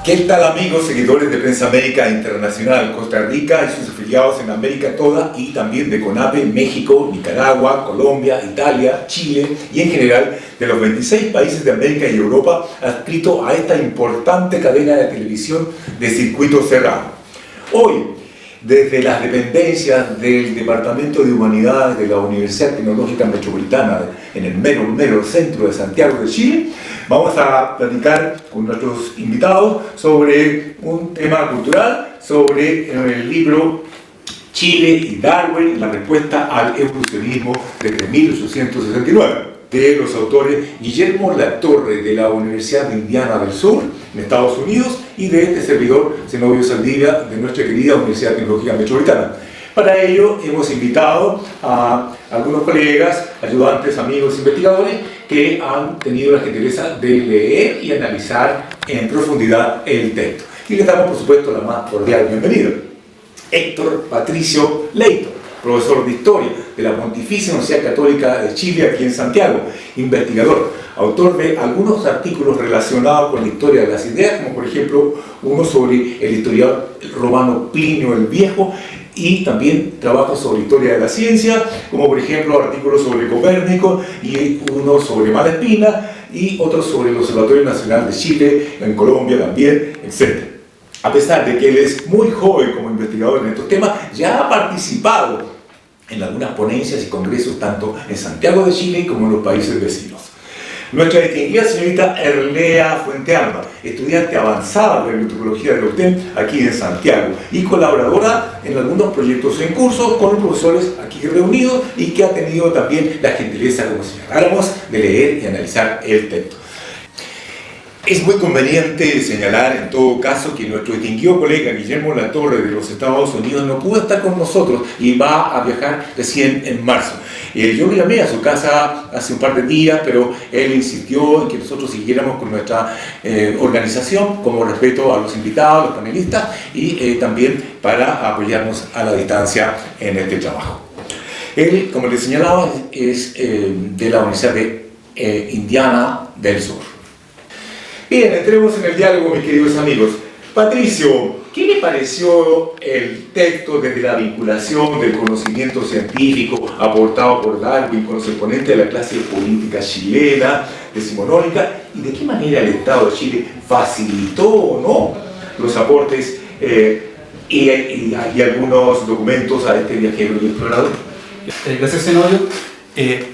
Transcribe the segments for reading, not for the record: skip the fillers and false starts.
¿Qué tal, amigos, seguidores de Prensa América Internacional? Costa Rica y sus afiliados en América toda y también de CONAPE, México, Nicaragua, Colombia, Italia, Chile y en general de los 26 países de América y Europa adscritos a esta importante cadena de televisión de circuito cerrado. Hoy, desde las dependencias del Departamento de Humanidades de la Universidad Tecnológica Metropolitana en el mero centro de Santiago de Chile, vamos a platicar con nuestros invitados sobre un tema cultural, sobre el libro Chile y Darwin, la respuesta al evolucionismo desde 1869, de los autores Guillermo Latorre de la Universidad de Indiana del Sur, en Estados Unidos, y de este servidor, Zenobio Saldivia, de nuestra querida Universidad Tecnológica Metropolitana. Para ello hemos invitado a algunos colegas, ayudantes, amigos, investigadores que han tenido la gentileza de leer y analizar en profundidad el texto. Y les damos, por supuesto, la más cordial bienvenida. Héctor Patricio Leitor, profesor de Historia de la Pontificia Universidad Católica de Chile, aquí en Santiago, investigador, autor de algunos artículos relacionados con la historia de las ideas, como por ejemplo uno sobre el historiador romano Plinio el Viejo, y también trabajos sobre historia de la ciencia, como por ejemplo artículos sobre Copérnico, y uno sobre Malespina, y otros sobre el Observatorio Nacional de Chile, en Colombia también, etc. A pesar de que él es muy joven como investigador en estos temas, ya ha participado en algunas ponencias y congresos tanto en Santiago de Chile como en los países vecinos. Nuestra distinguida señorita Erlea Fuentealba, estudiante avanzada de antropología de la UTEM aquí en Santiago y colaboradora en algunos proyectos en curso con los profesores aquí reunidos y que ha tenido también la gentileza, como señaláramos, de leer y analizar el texto. Es muy conveniente señalar en todo caso que nuestro distinguido colega Guillermo Latorre de los Estados Unidos no pudo estar con nosotros y va a viajar recién en marzo. Yo lo llamé a su casa hace un par de días, pero él insistió en que nosotros siguiéramos con nuestra organización como respeto a los invitados, a los panelistas y también para apoyarnos a la distancia en este trabajo. Él, como les señalaba, es de la Universidad de Indiana del Sur. Bien, entremos en el diálogo, mis queridos amigos. Patricio, ¿qué le pareció el texto desde la vinculación del conocimiento científico aportado por Darwin con los exponentes de la clase política chilena, decimonónica, y de qué manera el Estado de Chile facilitó o no los aportes y algunos documentos a este viajero y explorador? Gracias, Zenobio.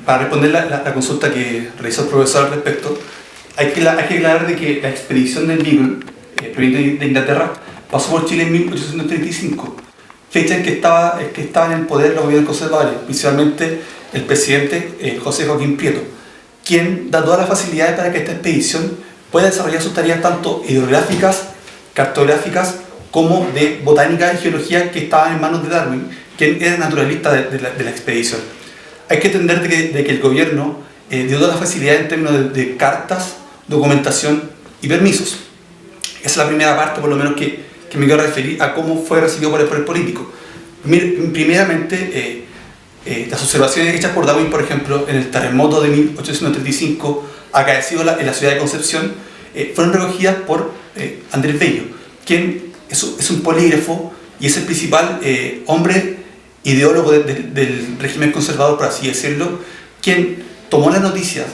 Para responder la consulta que realizó el profesor al respecto, hay que aclarar de que la expedición del Beagle, proveniente de Inglaterra, pasó por Chile en 1835, fecha en que estaba en el poder los gobiernos conservadores, principalmente el presidente José Joaquín Prieto, quien da todas las facilidades para que esta expedición pueda desarrollar sus tareas tanto hidrográficas, cartográficas, como de botánica y geología que estaban en manos de Darwin, quien era naturalista de la expedición. Hay que entender de que el gobierno dio todas las facilidades en términos de cartas, documentación y permisos. Esa es la primera parte, por lo menos, que me quiero referir a cómo fue recibido por el poder político. Primeramente, las observaciones hechas por Darwin, por ejemplo, en el terremoto de 1835, acaecido en la ciudad de Concepción, fueron recogidas por Andrés Bello, quien es un polígrafo y es el principal hombre ideólogo del régimen conservador, por así decirlo, quien tomó las noticias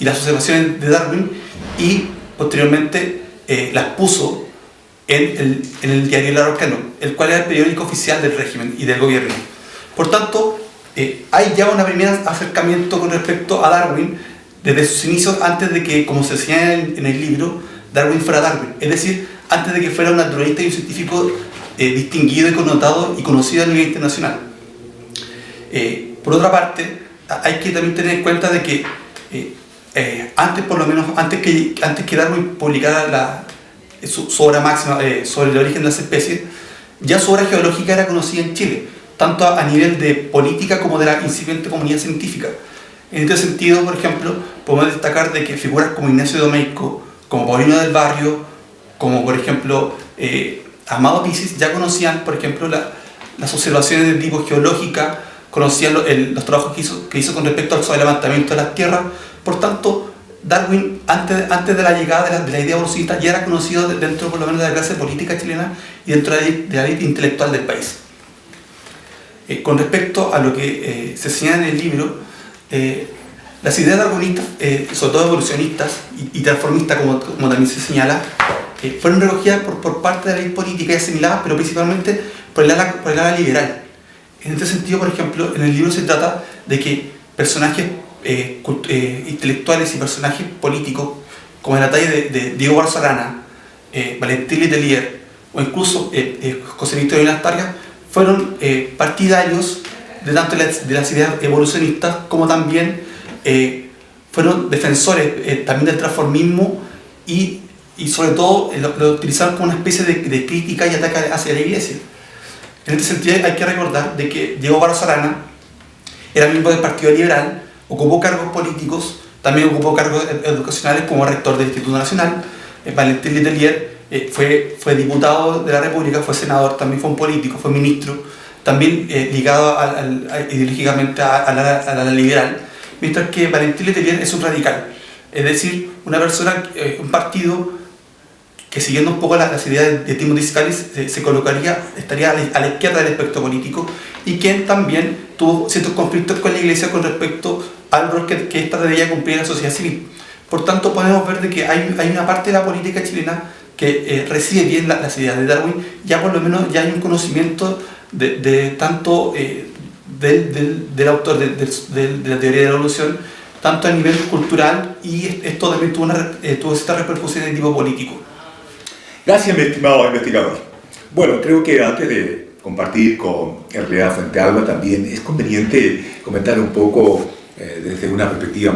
y las observaciones de Darwin y posteriormente las puso en el diario El Araucano, el cual era el periódico oficial del régimen y del gobierno. Por tanto, hay ya un primer acercamiento con respecto a Darwin desde sus inicios, antes de que, como se señala en el libro, Darwin fuera Darwin, es decir, antes de que fuera un naturalista y un científico distinguido y connotado y conocido a nivel internacional. Por otra parte, hay que también tener en cuenta de que antes que Darwin publicara su obra máxima sobre el origen de las especies, ya su obra geológica era conocida en Chile, tanto a nivel de política como de la incipiente comunidad científica. En este sentido, por ejemplo, podemos destacar de que figuras como Ignacio Domeyko, como Paulino del Barrio, como por ejemplo Amado Pisis, ya conocían, por ejemplo, las observaciones de tipo geológica, conocían los trabajos que hizo con respecto al levantamiento de las tierras. Por tanto, Darwin, antes de la llegada de la idea evolucionista, ya era conocido dentro por lo menos de la clase política chilena y dentro de la élite intelectual del país. Con respecto a lo que se señala en el libro, las ideas darwinistas, sobre todo evolucionistas y transformistas, como también se señala, fueron recogidas por parte de la élite política y asimiladas, pero principalmente por el ala liberal. En este sentido, por ejemplo, en el libro se trata de que personajes intelectuales y personajes políticos, como en la talla de Diego Barros Arana, Valentín Letelier o incluso José Victorino Astarga, fueron partidarios de tanto de las ideas evolucionistas como también fueron defensores también del transformismo y sobre todo lo utilizaron como una especie de crítica y ataque hacia la Iglesia. En este sentido hay que recordar de que Diego Barros Arana era miembro del Partido Liberal, ocupó cargos políticos, también ocupó cargos educacionales como rector del Instituto Nacional. Valentín Letelier fue diputado de la República, fue senador, también fue un político, fue ministro, también ligado ideológicamente a la liberal, mientras que Valentín Letelier es un radical, es decir, una persona, un partido que siguiendo un poco las ideas de Timothy Scalis estaría a la izquierda del espectro político y quien también tuvo ciertos conflictos con la Iglesia con respecto al rol que ésta debía cumplir en la sociedad civil. Por tanto, podemos ver de que hay una parte de la política chilena que recibe bien las ideas de Darwin, ya por lo menos ya hay un conocimiento de tanto del autor de la teoría de la evolución, tanto a nivel cultural, y esto también tuvo esta repercusión de tipo político. Gracias, mi estimado investigador. Bueno, creo que antes de compartir con Herrera Fuentealba también es conveniente comentar un poco desde una perspectiva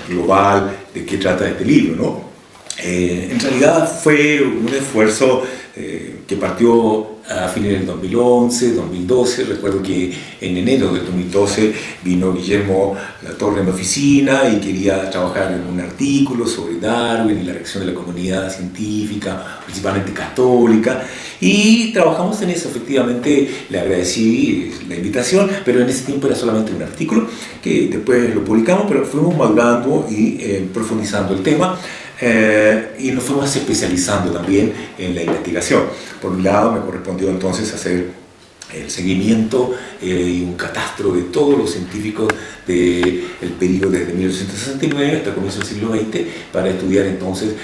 global de qué trata este libro, ¿no? En realidad fue un esfuerzo que partió a fines del 2011, 2012. Recuerdo que en enero del 2012 vino Guillermo Latorre a mi oficina y quería trabajar en un artículo sobre Darwin y la reacción de la comunidad científica, principalmente católica, y trabajamos en eso. Efectivamente le agradecí la invitación, pero en ese tiempo era solamente un artículo que después lo publicamos, pero fuimos madurando y profundizando el tema. Y nos fuimos especializando también en la investigación. Por un lado me correspondió entonces hacer el seguimiento y un catastro de todos los científicos del periodo desde 1869 hasta el comienzo del siglo XX para estudiar entonces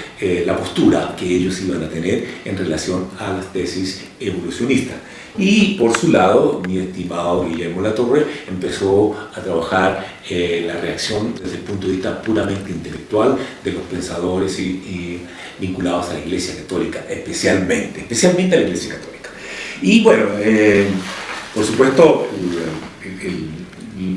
la postura que ellos iban a tener en relación a las tesis evolucionistas. Y por su lado, mi estimado Guillermo Latorre empezó a trabajar la reacción desde el punto de vista puramente intelectual de los pensadores y vinculados a la Iglesia Católica, especialmente a la Iglesia Católica. Y bueno, por supuesto,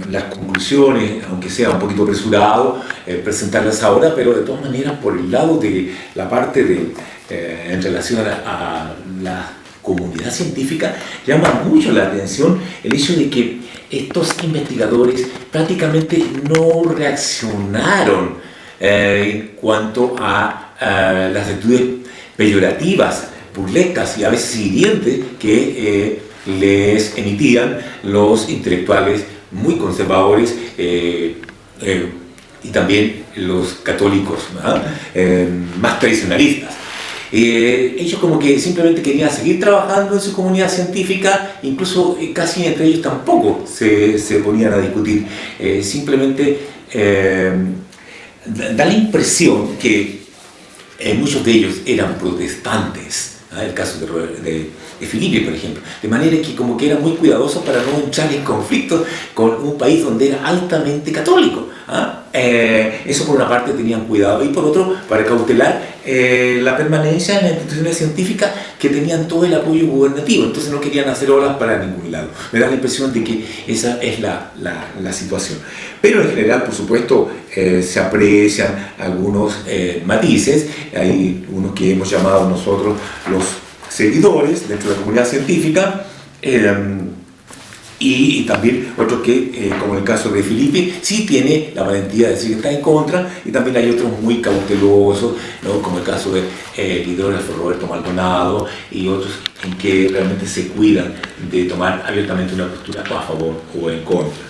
las conclusiones, aunque sea un poquito apresurado presentarlas ahora, pero de todas maneras por el lado de la parte en relación a la comunidad científica, llama mucho la atención el hecho de que estos investigadores prácticamente no reaccionaron en cuanto a las actitudes peyorativas, burlescas y a veces hirientes que les emitían los intelectuales muy conservadores y también los católicos más tradicionalistas. Ellos como que simplemente querían seguir trabajando en su comunidad científica, incluso casi entre ellos tampoco se ponían a discutir. Simplemente da la impresión que muchos de ellos eran protestantes, el caso de Filippi, por ejemplo, de manera que como que era muy cuidadoso para no entrar en conflicto con un país donde era altamente católico. Eso por una parte tenían cuidado, y por otro para cautelar la permanencia en las instituciones científicas que tenían todo el apoyo gubernativo. Entonces no querían hacer olas para ningún lado. Me da la impresión de que esa es la situación, pero en general, por supuesto, se aprecian algunos matices. Hay unos que hemos llamado nosotros los seguidores dentro de la comunidad científica, y también otros que, como en el caso de Filippi, sí tiene la valentía de decir que está en contra, y también hay otros muy cautelosos, ¿no? Como el caso del hidrógrafo Roberto Maldonado y otros en que realmente se cuidan de tomar abiertamente una postura a favor o en contra.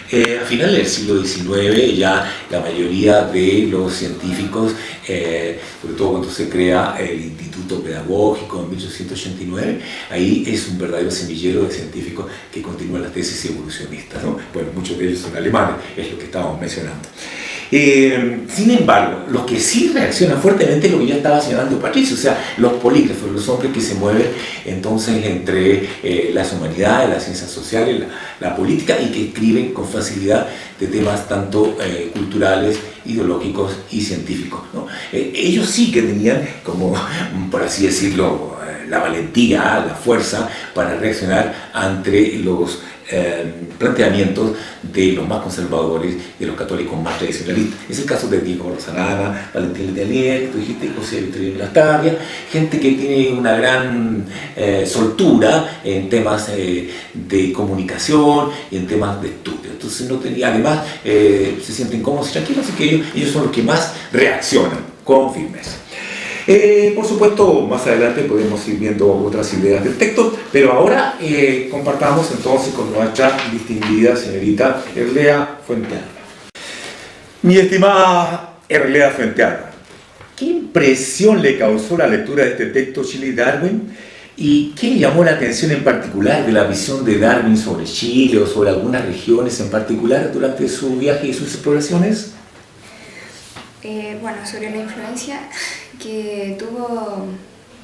A finales del siglo XIX ya la mayoría de los científicos, sobre todo cuando se crea el Instituto Pedagógico en 1889, ahí es un verdadero semillero de científicos que continúan las tesis evolucionistas, ¿no? Bueno, muchos de ellos son alemanes, es lo que estábamos mencionando. Sin embargo, los que sí reaccionan fuertemente es lo que ya estaba señalando Patricio, o sea, los polígrafos, los hombres que se mueven entonces entre las humanidades, las ciencias sociales, la política, y que escriben con facilidad de temas tanto culturales, ideológicos y científicos, ¿no? Ellos sí que tenían, como por así decirlo, la valentía, la fuerza para reaccionar ante los planteamientos de los más conservadores, de los católicos más tradicionalistas. Es el caso de Diego Rosanana, Valentín Letelier, que tú dijiste, José Victorino Lastarria, gente que tiene una gran soltura en temas de comunicación y en temas de estudio. Entonces no tenía, además se sienten cómodos y tranquilos, así que ellos son los que más reaccionan con firmeza. Por supuesto, más adelante podemos ir viendo otras ideas del texto, pero ahora compartamos entonces con nuestra distinguida señorita Erlea Fuentealba. Mi estimada Erlea Fuentealba, ¿qué impresión le causó la lectura de este texto Chile y Darwin? ¿Y qué le llamó la atención en particular de la visión de Darwin sobre Chile o sobre algunas regiones en particular durante su viaje y sus exploraciones? Bueno, sobre la influencia que tuvo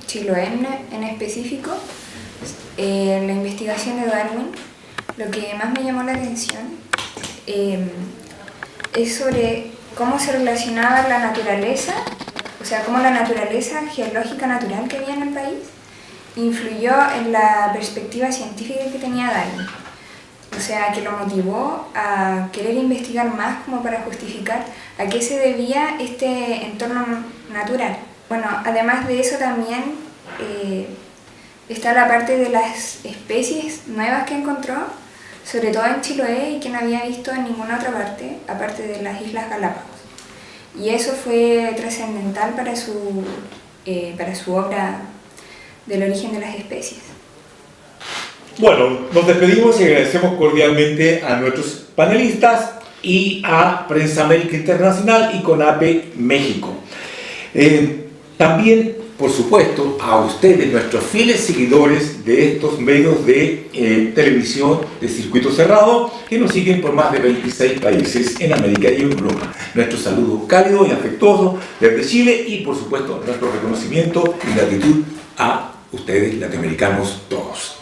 Chiloé en específico, la investigación de Darwin, lo que más me llamó la atención es sobre cómo se relacionaba la naturaleza, o sea, cómo la naturaleza geológica natural que había en el país influyó en la perspectiva científica que tenía Darwin. O sea, que lo motivó a querer investigar más como para justificar a qué se debía este entorno natural. Bueno, además de eso también está la parte de las especies nuevas que encontró, sobre todo en Chiloé y que no había visto en ninguna otra parte, aparte de las Islas Galápagos. Y eso fue trascendental para su obra del origen de las especies. Bueno, nos despedimos y agradecemos cordialmente a nuestros panelistas y a Prensa América Internacional y CONAPE México. También, por supuesto, a ustedes, nuestros fieles seguidores de estos medios de televisión de circuito cerrado, que nos siguen por más de 26 países en América y Europa. Nuestro saludo cálido y afectuoso desde Chile y, por supuesto, nuestro reconocimiento y gratitud a ustedes, latinoamericanos todos.